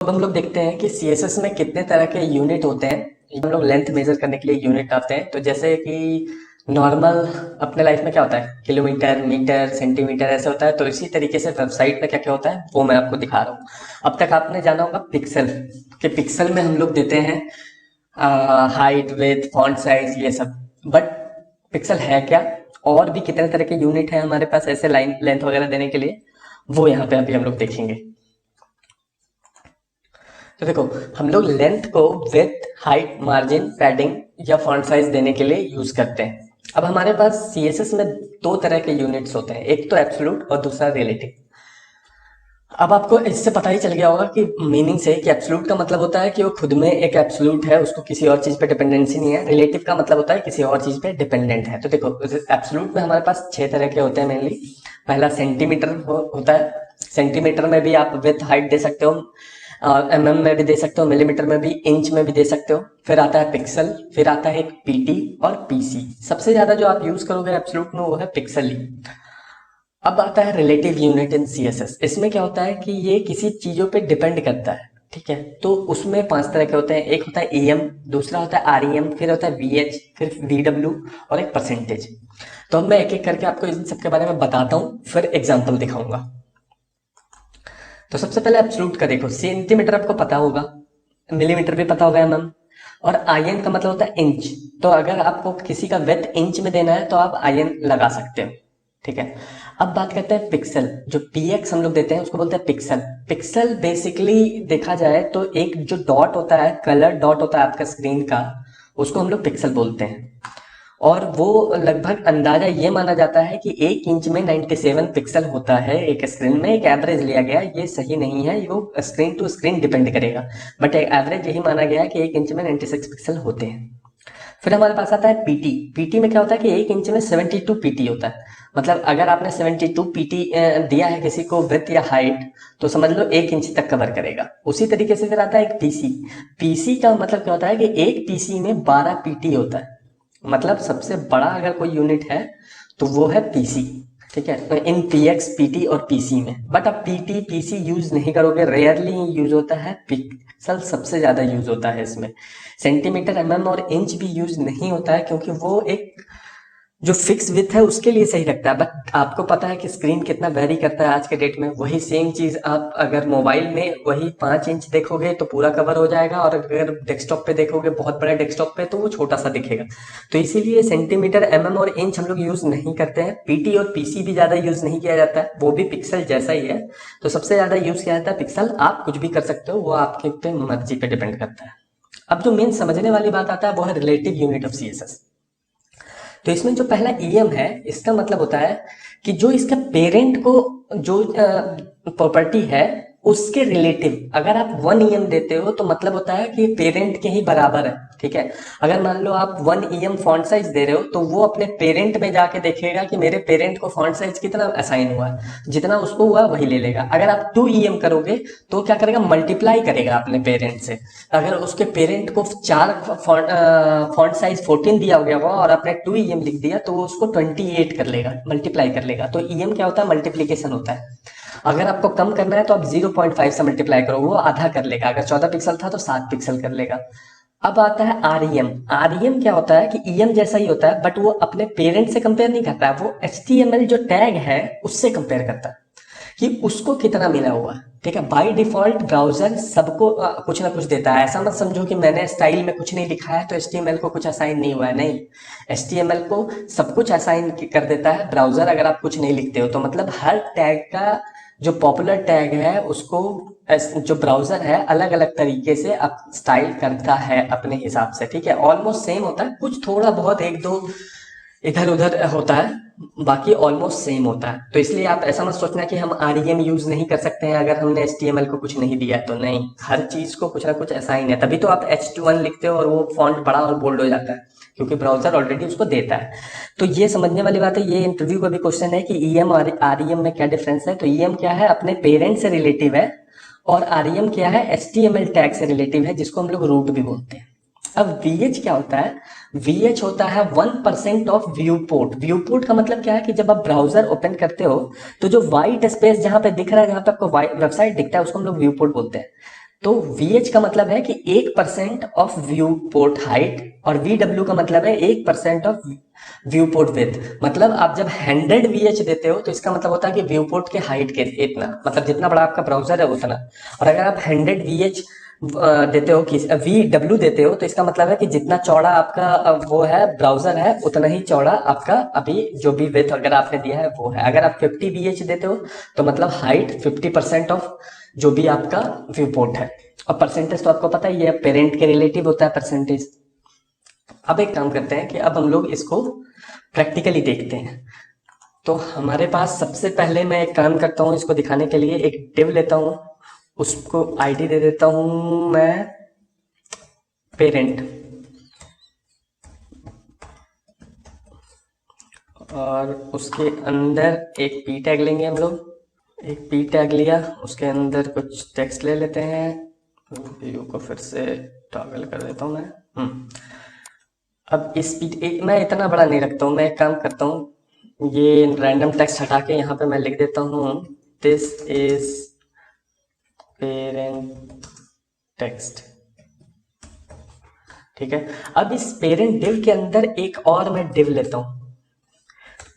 अब हम लोग देखते हैं कि सीएसएस में कितने तरह के यूनिट होते हैं। हम लोग लेंथ मेजर करने के लिए यूनिट आते हैं। तो जैसे कि नॉर्मल अपने लाइफ में क्या होता है, किलोमीटर, मीटर, सेंटीमीटर ऐसे होता है। तो इसी तरीके से वेबसाइट में क्या क्या होता है वो मैं आपको दिखा रहा हूँ। अब तक आपने जाना होगा पिक्सल, कि पिक्सल में हम लोग देते हैं हाइट, विड्थ, फॉन्ट साइज, ये सब। बट पिक्सल है क्या, और भी कितने तरह के यूनिट है हमारे पास ऐसे लाइन लेंथ वगैरह देने के लिए, वो यहाँ पे अभी हम लोग देखेंगे। तो देखो, हम लोग लेंथ को विड्थ, हाइट, मार्जिन, पैडिंग या फॉन्ट साइज देने के लिए यूज करते हैं। अब हमारे पास सीएसएस में दो तरह के यूनिट्स होते हैं, एक तो एब्सोल्यूट और दूसरा रिलेटिव। अब आपको इससे पता ही चल गया होगा कि मीनिंग से कि एब्सोल्यूट का मतलब होता है कि वो खुद में एक एब्सोल्यूट है, उसको किसी और चीज पे डिपेंडेंसी नहीं है। रिलेटिव का मतलब होता है किसी और चीज पे डिपेंडेंट है। तो देखो, एब्सोल्यूट में हमारे पास 6 तरह के होते हैं मेनली। पहला सेंटीमीटर होता है। सेंटीमीटर में भी आप विथ हाइट दे सकते हो, और एमएम में भी दे सकते हो, मिलीमीटर में भी, इंच में भी दे सकते हो। फिर आता है पिक्सल, फिर आता है एक पीटी और पीसी। सबसे ज्यादा जो आप यूज करोगे एब्सोल्यूट में वो है पिक्सल ही। अब आता है रिलेटिव यूनिट इन सीएसएस। इसमें क्या होता है कि ये किसी चीजों पे डिपेंड करता है, ठीक है। तो उसमें 5 तरह के होते हैं। एक होता है एम, दूसरा होता है आरईएम, फिर होता है वीएच, फिर वीडब्ल्यू और एक परसेंटेज। तो अब मैं एक एक करके आपको इन सब के बारे में बताता हूँ, फिर एग्जाम्पल दिखाऊंगा। तो सबसे पहले एब्सोल्यूट का देखो, सेंटीमीटर आपको पता होगा, मिलीमीटर भी पता होगा, एमएम। और आईएन का मतलब होता है इंच। तो अगर आपको किसी का विड्थ इंच में देना है तो आप आईएन लगा सकते हो, ठीक है। अब बात करते हैं पिक्सल। जो पीएक्स हम लोग देते हैं उसको बोलते हैं पिक्सल। पिक्सल बेसिकली देखा जाए तो एक जो डॉट होता है, कलर डॉट होता है आपका स्क्रीन का, उसको हम लोग पिक्सल बोलते हैं। और वो लगभग अंदाजा ये माना जाता है कि 1 इंच में 97 पिक्सल होता है एक स्क्रीन में। एक एवरेज लिया गया, ये सही नहीं है, वो स्क्रीन टू स्क्रीन डिपेंड करेगा, बट एक एवरेज यही माना गया है कि 1 इंच में 96 पिक्सल होते हैं। फिर हमारे पास आता है पीटी। पीटी में क्या होता है कि 1 इंच में 72 पीटी होता है। मतलब अगर आपने 72 पीटी दिया है किसी को विथ या हाइट, तो समझ लो 1 इंच तक कवर करेगा। उसी तरीके से फिर आता है एक पीसी। पीसी का मतलब क्या होता है कि एक पीसी में 12 पीटी होता है। मतलब सबसे बड़ा अगर कोई यूनिट है तो वो है पीसी, ठीक है। तो इन पीएक्स, पीटी और पीसी में, बट अब पीटी पीसी यूज नहीं करोगे, रेयरली यूज होता है। पिक्सल सबसे ज्यादा यूज होता है इसमें। सेंटीमीटर, एमएम और इंच भी यूज नहीं होता है, क्योंकि वो एक जो फिक्स विथ है उसके लिए सही लगता है। बट आपको पता है कि स्क्रीन कितना वेरी करता है आज के डेट में। वही सेम चीज आप अगर मोबाइल में वही 5 इंच देखोगे तो पूरा कवर हो जाएगा, और अगर डेस्कटॉप पे देखोगे बहुत बड़ा डेस्कटॉप पे, तो वो छोटा सा दिखेगा। तो इसीलिए सेंटीमीटर, एमएम और इंच हम लोग यूज नहीं करते हैं। पीटी और पीसी भी ज्यादा यूज नहीं किया जाता है, वो भी पिक्सल जैसा ही है। तो सबसे ज्यादा यूज किया जाता है पिक्सल। आप कुछ भी कर सकते हो, वो आपके पे मर्जी पे डिपेंड करता है। अब जो मेन समझने वाली बात आता है वो है रिलेटिव यूनिट ऑफ सीएसएस। तो इसमें जो पहला ईएम है, इसका मतलब होता है कि जो इसका पेरेंट को जो प्रॉपर्टी है उसके रिलेटिव अगर आप 1 ईएम देते हो तो मतलब होता है कि पेरेंट के ही बराबर है, ठीक है। अगर मान लो आप 1 ईएम फॉन्ट साइज दे रहे हो तो वो अपने पेरेंट में जाके देखेगा कि मेरे पेरेंट को फॉन्ट साइज कितना असाइन हुआ है, जितना उसको हुआ वही ले लेगा। अगर आप 2 ईएम करोगे तो क्या करेगा, मल्टीप्लाई करेगा अपने पेरेंट से। अगर उसके पेरेंट को 4 फॉन्ट साइज 14 दिया हो गया हुआ और आपने 2 ईएम लिख दिया, तो वो उसको 28 कर लेगा, मल्टीप्लाई कर लेगा। तो ईएम क्या होता है, मल्टीप्लीकेशन होता है। अगर आपको कम करना है तो आप 0.5 से मल्टीप्लाई करो, वो आधा कर लेगा। अगर 14 पिक्सल था तो 7 पिक्सल कर लेगा। अब आता है आरईएम। आरईएम क्या होता है कि ईएम जैसा ही होता है, बट वो अपने पेरेंट से कंपेयर नहीं करता है, वो एचटीएमएल जो टैग है उससे कंपेयर करता है कि उसको कितना मिला हुआ है, ठीक है। बाय डिफॉल्ट ब्राउजर सबको कुछ ना कुछ देता है। ऐसा मत समझो कि मैंने स्टाइल में कुछ नहीं लिखा है तो एचटीएमएल को कुछ असाइन नहीं हुआ है, नहीं। एचटीएमएल को सब कुछ असाइन कर देता है ब्राउजर, अगर आप कुछ नहीं लिखते हो तो। मतलब हर टैग का जो पॉपुलर टैग है उसको जो ब्राउजर है अलग अलग तरीके से स्टाइल करता है अपने हिसाब से, ठीक है। ऑलमोस्ट सेम होता है, कुछ थोड़ा बहुत एक दो इधर उधर होता है, बाकी ऑलमोस्ट सेम होता है। तो इसलिए आप ऐसा मत सोचना कि हम आरईएम यूज नहीं कर सकते हैं अगर हमने एचटीएमएल को कुछ नहीं दिया है तो। नहीं, हर चीज को कुछ ना कुछ असाइन है, तभी तो आप H21 लिखते हो और वो फॉन्ट बड़ा और बोल्ड हो जाता है, क्योंकि ब्राउजर ऑलरेडी उसको देता है। तो ये समझने वाली बात है। ये इंटरव्यू का भी क्वेश्चन है कि ईएम और आरईएम में क्या डिफरेंस है। तो ईएम क्या है, अपने पेरेंट से रिलेटिव है, और आरईएम क्या है, एचटीएमएल टैग से रिलेटिव है, जिसको हम लोग रूट भी बोलते हैं। अब VH क्या होता है, VH होता है 1% of view port. View port का मतलब क्या है कि जब आप ब्राउजर ओपन करते हो तो जो व्हाइट स्पेस जहां पे दिख रहा है, जहां पे आपको वेबसाइट दिखता है, उसको हम लोग व्यू पोर्ट बोलते हैं। तो VH का मतलब है कि 1% ऑफ व्यू पोर्ट हाइट, और VW का मतलब है 1% ऑफ व्यू पोर्ट विड्थ। मतलब आप जब 100 VH देते हो तो इसका मतलब होता है कि व्यू पोर्ट के हाइट के इतना, मतलब जितना बड़ा आपका ब्राउजर है उतना। और अगर आप 100 VH देते हो कि VW देते हो तो इसका मतलब है कि जितना चौड़ा आपका वो है ब्राउजर है उतना ही चौड़ा आपका अभी जो भी विड्थ अगर आपने दिया है वो है। अगर आप 50 VH देते हो तो मतलब हाइट 50% ऑफ जो भी आपका व्यू पोर्ट है। और परसेंटेज तो आपको पता ही है, पेरेंट के रिलेटिव होता है परसेंटेज। अब एक काम करते हैं कि अब हम लोग इसको प्रैक्टिकली देखते हैं। तो हमारे पास सबसे पहले मैं एक काम करता हूँ, इसको दिखाने के लिए एक डिव लेता हूँ, उसको आईडी दे देता हूँ मैं पेरेंट, और उसके अंदर एक पी टैग लेंगे हम लोग। एक पी टैग लिया, उसके अंदर कुछ टेक्स्ट ले लेते हैं। व्यू को फिर से टॉगल कर देता हूँ मैं। अब इस मैं इतना बड़ा नहीं रखता हूँ, मैं एक काम करता हूँ, ये रैंडम टेक्स्ट हटा के यहाँ पे मैं लिख देता हूँ दिस इज पेरेंट टेक्स्ट। ठीक है, अब इस पेरेंट डिव के अंदर एक और मैं डिव लेता हूँ,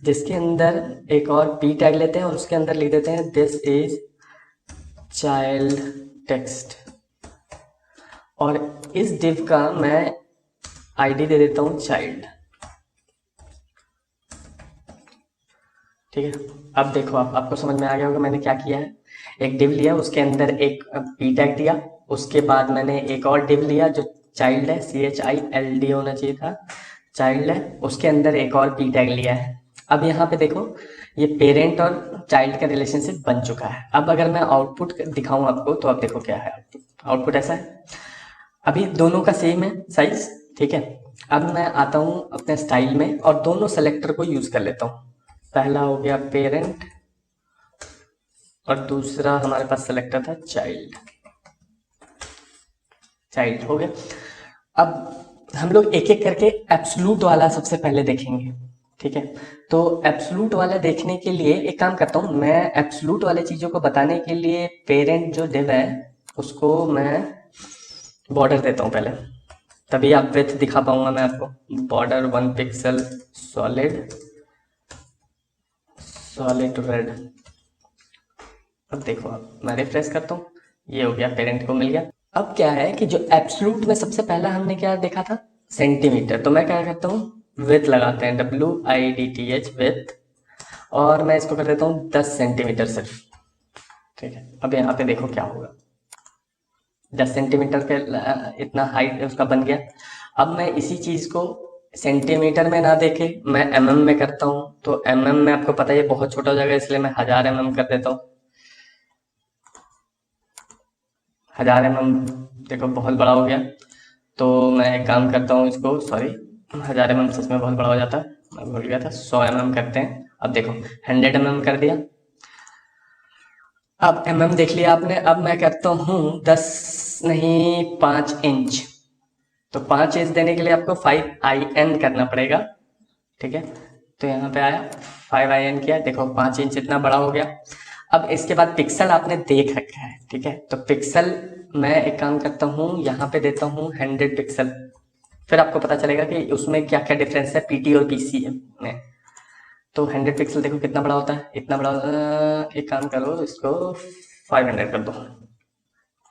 जिसके अंदर एक और पी टैग लेते हैं और उसके अंदर लिख देते हैं दिस इज चाइल्ड टेक्स्ट। और इस डिव का मैं आईडी दे देता हूँ चाइल्ड। ठीक है, अब देखो आपको समझ में आ गया होगा मैंने क्या किया है। एक डिव लिया, उसके अंदर एक पी टैग दिया, उसके बाद मैंने एक और डिव लिया जो चाइल्ड है, CHILD होना चाहिए था, चाइल्ड है, उसके अंदर एक और पी टैग लिया है। अब यहाँ पे देखो ये पेरेंट और चाइल्ड का रिलेशनशिप बन चुका है। अब अगर मैं आउटपुट दिखाऊं आपको तो अब देखो क्या है आउटपुट ऐसा है। अभी दोनों का सेम है साइज। ठीक है, अब मैं आता हूं अपने स्टाइल में और दोनों सेलेक्टर को यूज कर लेता हूं। पहला हो गया पेरेंट और दूसरा हमारे पास सेलेक्टर था चाइल्ड। चाइल्ड हो गया। अब हम लोग एक एक करके एब्सोल्यूट वाला सबसे पहले देखेंगे। ठीक है, तो एब्सोल्यूट वाला देखने के लिए एक काम करता हूँ, मैं एब्सोल्यूट वाले चीजों को बताने के लिए पेरेंट जो डिव है उसको मैं बॉर्डर देता हूँ पहले, तभी आप विड्थ दिखा पाऊंगा मैं आपको। Border 1 pixel solid red. अब देखो आप, मैं रिफ्रेश करता हूँ, ये हो गया, पेरेंट को मिल गया। अब क्या है कि जो एब्सोल्यूट में सबसे पहला हमने क्या देखा था, सेंटीमीटर, तो मैं क्या करता हूँ विड्थ लगाते हैं WIDTH विड्थ, और मैं इसको कर देता हूँ 10 सेंटीमीटर सिर्फ। ठीक है, अब यहाँ पे देखो क्या होगा, 10 सेंटीमीटर के इतना हाइट उसका बन गया। अब मैं इसी चीज को सेंटीमीटर में ना देके मैं mm में करता हूँ, तो mm में आपको पता है बहुत छोटा हो जाएगा, इसलिए मैं 1000 mm कर देता हूँ। 1000 mm देखो बहुत बड़ा हो गया, तो मैं एक काम करता हूँ इसको, सॉरी 1000 mm सच में बहुत बड़ा हो जाता है, मैं भूल गया था, 100 mm करते हैं। अब देखो 100 mm कर दिया। अब mm देख लिया आपने, अब मैं करता हूँ 10 नहीं 5 इंच। तो 5 इंच देने के लिए आपको 5IN करना पड़ेगा। ठीक है, तो यहाँ पे आया 5IN किया, देखो 5 इंच इतना बड़ा हो गया। अब इसके बाद पिक्सल आपने देख रखा है। ठीक है, तो पिक्सल मैं एक काम करता हूँ, यहाँ पे देता हूँ 100 पिक्सल, फिर आपको पता चलेगा कि उसमें क्या क्या डिफरेंस है PT और PC में। तो 100 पिक्सल देखो कितना बड़ा होता है, इतना बड़ा। एक काम करो, इसको 500 कर दो,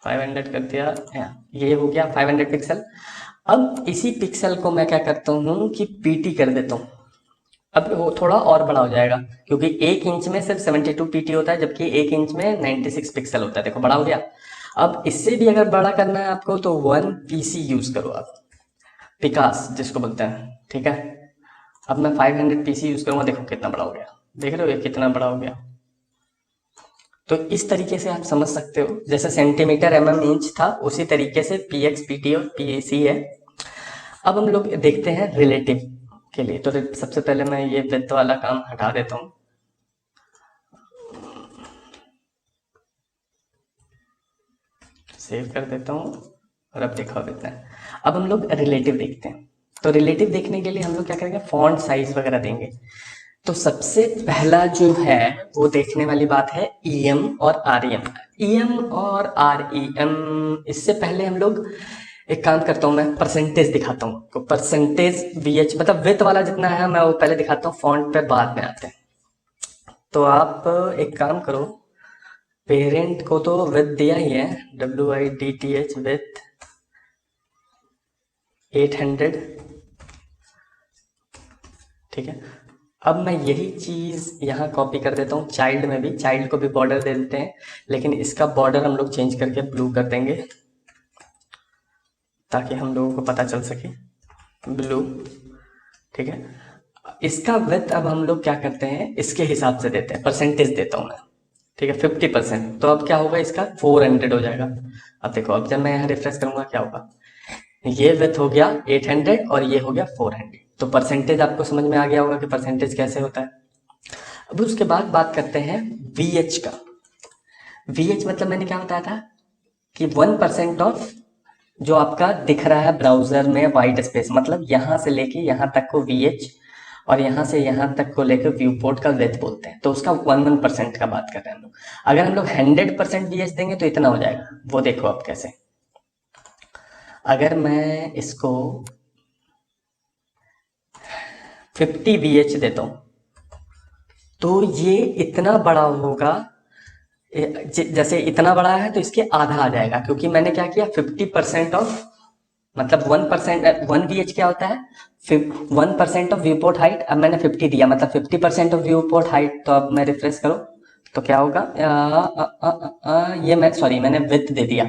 500 कर दिया, ये हो गया 500 पिक्सल। अब इसी पिक्सल को मैं क्या करता हूँ कि PT कर देता हूँ। अब वो थोड़ा और बड़ा हो जाएगा, क्योंकि 1 इंच में सिर्फ 72 PT होता है, जबकि 1 इंच में 96 पिक्सल होता है। देखो बड़ा हो गया। अब इससे भी अगर बड़ा करना है आपको तो 1 PC यूज करो आप, पिकास जिसको बोलते हैं। ठीक है, अब मैं 500 PC यूज करूंगा, देखो कितना बड़ा हो गया, देख रहे हो ये कितना बड़ा हो गया। तो इस तरीके से आप समझ सकते हो, जैसे सेंटीमीटर mm इंच था उसी तरीके से PX PT और PAC है। अब हम लोग देखते हैं रिलेटिव के लिए, तो सबसे पहले मैं ये विड्थ वाला काम हटा देता हूँ, सेव कर देता हूँ, और अब देखो कितना है। अब हम लोग रिलेटिव देखते हैं, तो रिलेटिव देखने के लिए हम लोग क्या करेंगे, फॉन्ट साइज वगैरह देंगे। तो सबसे पहला जो है वो देखने वाली बात है ईएम और आरईएम। ईएम और आरईएम, इससे पहले हम लोग एक काम करता हूँ, मैं परसेंटेज दिखाता हूँ आपको। परसेंटेज वीएच मतलब विथ वाला जितना है मैं वो पहले दिखाता हूँ, फॉन्ट पे बाद में आते हैं। तो आप एक काम करो, पेरेंट को तो विथ दिया ही है, WIDTH विथ 800, ठीक है। अब मैं यही चीज यहाँ कॉपी कर देता हूँ, चाइल्ड में भी, चाइल्ड को भी बॉर्डर दे देते हैं, लेकिन इसका बॉर्डर हम लोग चेंज करके ब्लू कर देंगे ताकि हम लोगों को पता चल सके, ब्लू, ठीक है। इसका विथ अब हम लोग क्या करते हैं, इसके हिसाब से देते हैं, परसेंटेज देता हूँ मैं, ठीक है, 50%। तो अब क्या होगा, इसका 400 हो जाएगा। अब देखो, अब जब मैं यहाँ रिफ्रेश करूंगा क्या होगा, ये विथ हो गया 800 और ये हो गया 400। तो परसेंटेज आपको समझ में आ गया होगा कि परसेंटेज कैसे होता है। अब उसके बाद बात करते हैं VH का। VH मतलब मैंने क्या बताया था कि 1% ऑफ जो आपका दिख रहा है ब्राउजर में वाइट स्पेस, मतलब यहां से लेके यहां तक को VH और यहां से यहां तक को लेकर व्यू पोर्ट का विड्थ बोलते हैं। तो उसका 1% का बात कर रहे हैं हम लोग। अगर हम लोग 100% VH देंगे तो इतना हो जाएगा। वो देखो आप कैसे, अगर मैं इसको 50 VH देता हूं तो ये इतना बड़ा होगा, जैसे इतना बड़ा है तो इसके आधा आ जाएगा, क्योंकि मैंने क्या किया 50% ऑफ, मतलब 1%, 1 VH क्या होता है, 1% ऑफ व्यू पोर्ट हाइट। अब मैंने 50 दिया, मतलब 50% ऑफ व्यू पोर्ट हाइट। तो अब मैं रिफ्रेश करो तो क्या होगा, ये मैं सॉरी मैंने विड्थ दे दिया,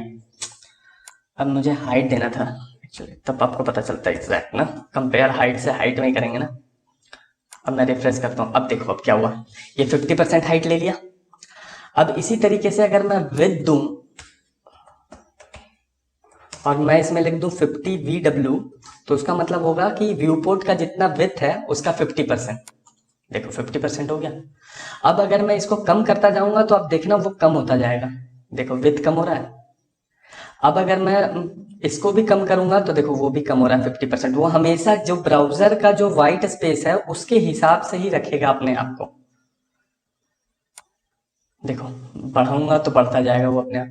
अब मुझे हाइट देना था एक्चुअली, तब आपको पता चलता है एग्जैक्ट ना, कंपेयर हाइट से हाइट में करेंगे ना। अब मैं रिफ्रेश करता हूँ, अब देखो अब क्या हुआ, ये 50% हाइट ले लिया। अब इसी तरीके से अगर मैं विड्थ दूं और मैं इसमें लिख दूं 50 VW, तो उसका मतलब होगा कि व्यू पोर्ट का जितना विड्थ है उसका 50%। देखो 50% हो गया। अब अगर मैं इसको कम करता जाऊंगा तो अब देखना वो कम होता जाएगा, देखो विड्थ कम हो रहा है। अब अगर मैं इसको भी कम करूंगा तो देखो वो भी कम हो रहा है 50%। वो हमेशा जो ब्राउजर का जो व्हाइट स्पेस है उसके हिसाब से ही रखेगा अपने आप को। देखो बढ़ाऊंगा तो बढ़ता जाएगा वो अपने आप।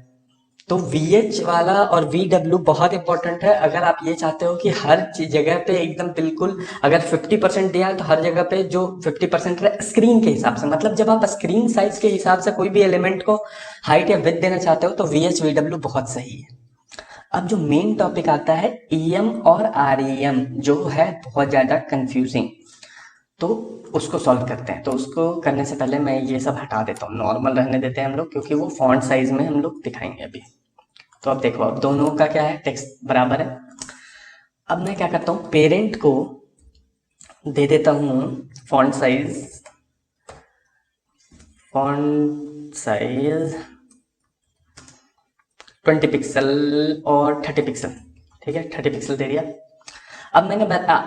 तो VH वाला और VW बहुत इंपॉर्टेंट है। अगर आप ये चाहते हो कि हर जगह पे एकदम बिल्कुल, अगर 50% दिया है तो हर जगह पे जो 50% है स्क्रीन के हिसाब से, मतलब जब आप स्क्रीन साइज के हिसाब से कोई भी एलिमेंट को हाइट या विड्थ देना चाहते हो तो VH VW बहुत सही है। अब जो मेन टॉपिक आता है EM और REM, जो है बहुत ज्यादा कंफ्यूजिंग, तो उसको सॉल्व करते हैं। तो उसको करने से पहले मैं ये सब हटा देता हूँ, नॉर्मल रहने देते हैं हम लोग, क्योंकि वो फॉन्ट साइज में हम लोग दिखाएंगे अभी। तो अब देखो, अब दोनों का क्या है, टेक्स्ट बराबर है। अब मैं क्या करता हूँ, पेरेंट को दे देता हूँ फॉन्ट साइज 20 पिक्सल और 30 पिक्सल, ठीक है, 30 पिक्सल दे दिया। अब मैंने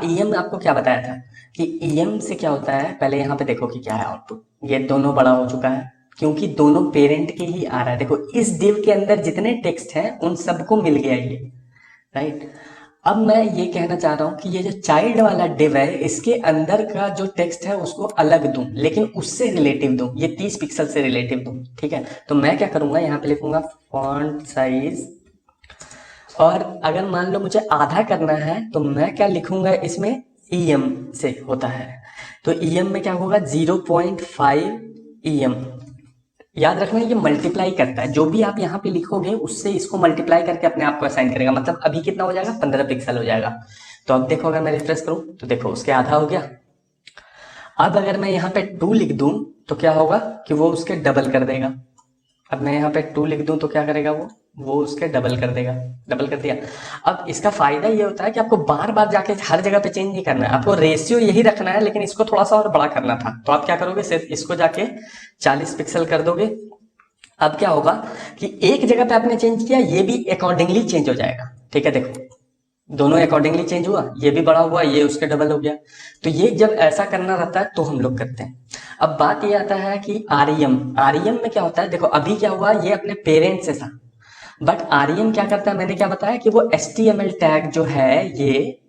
EM आपको क्या बताया था कि EM से क्या होता है, पहले यहाँ पे देखो कि क्या है आउटपुट। ये दोनों बड़ा हो चुका है क्योंकि दोनों पेरेंट के ही आ रहा है। देखो इस डिव के अंदर जितने टेक्स्ट हैं उन सबको मिल गया ये, राइट। अब मैं ये कहना चाह रहा हूँ कि ये जो चाइल्ड वाला डिव है इसके अंदर का जो टेक्स्ट है उसको अलग दूं, लेकिन उससे रिलेटिव दूं, ये 30 पिक्सल से रिलेटिव दूं, ठीक है। तो मैं क्या करूंगा, यहाँ पे लिखूंगा फॉन्ट साइज, और अगर मान लो मुझे आधा करना है तो मैं क्या लिखूंगा इसमें, EM से होता है। तो EM में क्या होगा, 0.5 EM। याद रखना ये मल्टीप्लाई करता है, जो भी आप यहाँ पे लिखोगे उससे इसको मल्टीप्लाई करके अपने आप को असाइन करेगा। मतलब अभी कितना हो जाएगा, 15 पिक्सल हो जाएगा। तो अब देखो अगर मैं रिफ्रेश करूं तो देखो उसके आधा हो गया। अब अगर मैं यहाँ पे 2 लिख दूं तो क्या होगा कि वो उसके डबल कर देगा। अब मैं यहाँ पे 2 लिख दूं तो क्या करेगा वो उसके डबल कर देगा, डबल कर दिया। अब इसका फायदा ये होता है कि आपको बार बार जाके हर जगह पे चेंज नहीं करना है, आपको रेशियो यही रखना है, लेकिन इसको थोड़ा सा और बड़ा करना था। तो आप क्या करोगे, सिर्फ इसको जाके 40 पिक्सल कर दोगे। अब क्या होगा कि एक जगह पे आपने चेंज किया, ये भी अकॉर्डिंगली चेंज हो जाएगा, ठीक है। देखो दोनों अकॉर्डिंगली चेंज हुआ, ये भी बड़ा हुआ, ये उसके डबल हो गया। तो ये जब ऐसा करना रहता है तो हम लोग करते हैं। अब बात ये आता है कि REM में क्या होता है, देखो अभी क्या हुआ, ये अपने पेरेंट से था, बट REM क्या करता है, मैंने क्या बताया कि वो HTML टैग जो है ये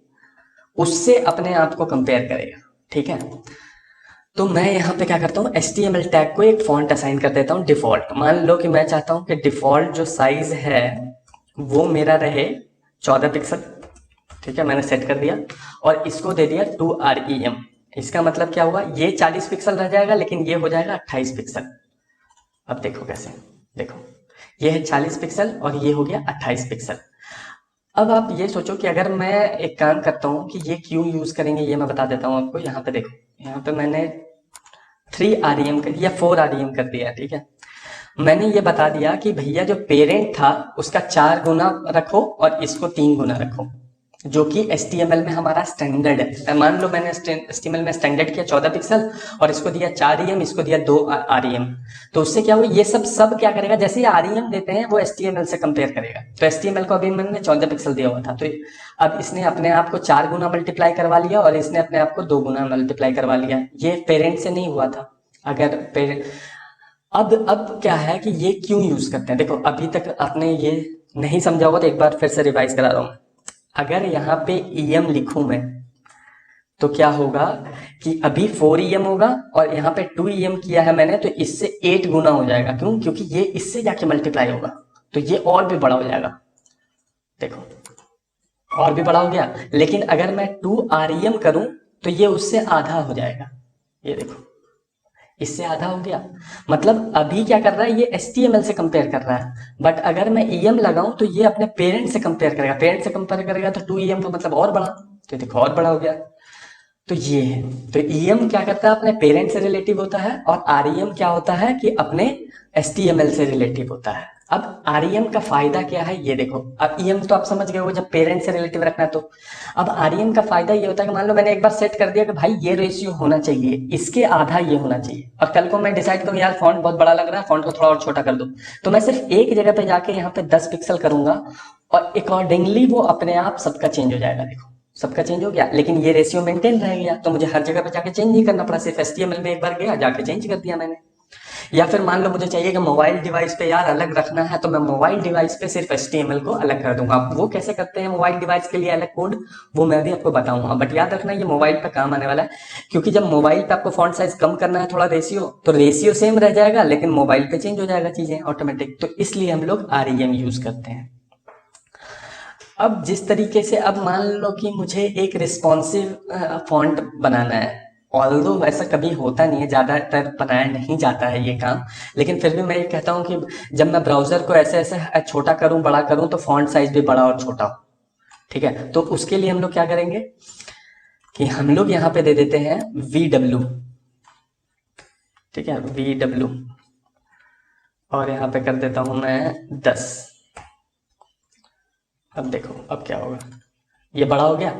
उससे अपने आप को कंपेयर करेगा, ठीक है। तो मैं यहाँ पे क्या करता हूँ, HTML टैग को एक फॉन्ट असाइन कर देता हूँ डिफॉल्ट। मान लो कि मैं चाहता हूँ कि डिफॉल्ट जो साइज है वो मेरा रहे 14 पिक्सल। ठीक है, मैंने सेट कर दिया और इसको दे दिया 2REM। इसका मतलब क्या हुआ, ये 40 पिक्सल रह जाएगा लेकिन ये हो जाएगा 28 पिक्सल। अब देखो कैसे, देखो ये है 40 पिक्सल और ये हो गया 28 पिक्सल। अब आप ये सोचो कि अगर मैं एक काम करता हूँ कि ये क्यों यूज करेंगे, ये मैं बता देता हूँ आपको। यहाँ पे देखो, यहाँ पे मैंने 3REM कर दिया, 4REM कर दिया। ठीक है, मैंने ये बता दिया कि भैया जो पेरेंट था उसका 4 गुना रखो और इसको 3 गुना रखो, जो कि HTML में हमारा स्टैंडर्ड है। मान लो मैंने HTML में स्टैंडर्ड किया 14 पिक्सल और इसको दिया 4EM, इसको दिया 2REM। तो उससे क्या हुआ, ये सब क्या करेगा, जैसे ही REM देते हैं वो HTML से कंपेयर करेगा। तो HTML को अभी मैंने 14 पिक्सल दिया हुआ था, तो अब इसने अपने आप को 4 गुना मल्टीप्लाई करवा लिया और इसने अपने आप को 2 गुना मल्टीप्लाई करवा लिया। ये पेरेंट से नहीं हुआ था। अगर पेरेंट अब क्या है कि ये क्यों यूज करते हैं, देखो अभी तक आपने ये नहीं समझा होगा तो एक बार फिर से रिवाइज करा रहा हूं। अगर यहाँ पे EM लिखूं मैं तो क्या होगा कि अभी 4EM होगा और यहाँ पे 2EM किया है मैंने, तो इससे 8 गुना हो जाएगा। क्यों, क्योंकि ये इससे जाके मल्टीप्लाई होगा तो ये और भी बड़ा हो जाएगा। देखो और भी बड़ा हो गया। लेकिन अगर मैं 2REM करूं तो ये उससे आधा हो जाएगा। ये देखो इससे आधा हो गया। मतलब अभी क्या कर रहा है, ये HTML से कंपेयर कर रहा है। बट अगर मैं EM लगाऊं तो ये अपने पेरेंट से कंपेयर करेगा। पेरेंट से कंपेयर करेगा तो 2EM का मतलब और बड़ा, तो देखो और बड़ा हो गया। तो ये है, तो EM क्या करता है, अपने पेरेंट से रिलेटिव होता है और REM क्या होता है कि अपने HTML से रिलेटिव होता है। अब REM का फायदा क्या है ये देखो। अब EM तो आप समझ गए हो, जब पेरेंट से रिलेटिव रखना है तो। अब REM का फायदा ये होता है कि मान लो मैंने एक बार सेट कर दिया कि भाई ये रेशियो होना चाहिए, इसके आधा ये होना चाहिए, और कल को मैं डिसाइड करूँ यार फॉन्ट बहुत बड़ा लग रहा है, फॉन्ट को थोड़ा और छोटा कर दो, तो मैं सिर्फ एक जगह पे जाके यहाँ पे 10 पिक्सल करूंगा और अकॉर्डिंगली वो अपने आप सबका चेंज हो जाएगा। देखो सबका चेंज हो गया, लेकिन ये रेशियो मेंटेन रह गया, तो मुझे हर जगह पे जाके चेंज नहीं करना पड़ा, सिर्फ HTML में एक बार गया जाके चेंज कर दिया मैंने। या फिर मान लो मुझे चाहिए कि मोबाइल डिवाइस पे यार अलग रखना है, तो मैं मोबाइल डिवाइस पे सिर्फ HTML को अलग कर दूंगा। वो कैसे करते हैं मोबाइल डिवाइस के लिए अलग कोड, वो मैं भी आपको बताऊंगा। बट याद रखना ये मोबाइल पे काम आने वाला है, क्योंकि जब मोबाइल पे आपको फॉन्ट साइज कम करना है थोड़ा रेशियो, तो रेशियो सेम रह जाएगा लेकिन मोबाइल पे चेंज हो जाएगा चीजें ऑटोमेटिक। तो इसलिए हम लोग REM यूज करते हैं। अब जिस तरीके से, अब मान लो कि मुझे एक रिस्पॉन्सिव फॉन्ट बनाना है, ऑल्दो वैसा कभी होता नहीं है, ज्यादातर बनाया नहीं जाता है ये काम, लेकिन फिर भी मैं ये कहता हूँ कि जब मैं ब्राउजर को ऐसे ऐसे छोटा करूं बड़ा करूं तो फॉन्ट साइज भी बड़ा और छोटा हो। ठीक है, तो उसके लिए हम लोग क्या करेंगे कि हम लोग यहाँ पे दे देते हैं VW। ठीक है, VW, और यहाँ पे कर देता हूं मैं 10। अब देखो अब क्या होगा, ये बड़ा हो गया।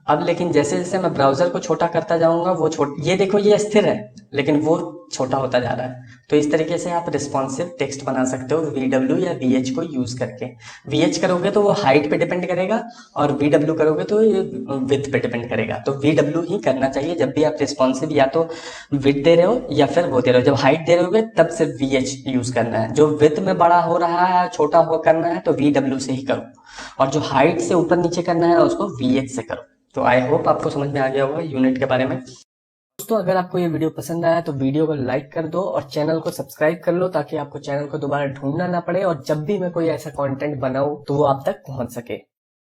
अब लेकिन जैसे जैसे मैं ब्राउजर को छोटा करता जाऊंगा वो ये देखो ये स्थिर है लेकिन वो छोटा होता जा रहा है। तो इस तरीके से आप रिस्पॉन्सिव टेक्स्ट बना सकते हो VW या VH को यूज करके। VH करोगे तो वो हाइट पे डिपेंड करेगा और VW करोगे तो ये विड्थ पे डिपेंड करेगा। तो VW ही करना चाहिए जब भी आप रिस्पॉन्सिव, या तो विड्थ दे रहे हो या फिर वो दे रहे हो। जब हाइट दे रहे हो तब सिर्फ VH यूज करना है। जो विड्थ में बड़ा हो रहा है छोटा हो करना है तो VW से ही करो, और जो हाइट से ऊपर नीचे करना है उसको VH से करो। तो आई होप आपको समझ में आ गया होगा यूनिट के बारे में। दोस्तों अगर आपको ये वीडियो पसंद आया तो वीडियो को लाइक कर दो और चैनल को सब्सक्राइब कर लो, ताकि आपको चैनल को दोबारा ढूंढना ना पड़े और जब भी मैं कोई ऐसा कंटेंट बनाऊं तो वो आप तक पहुंच सके।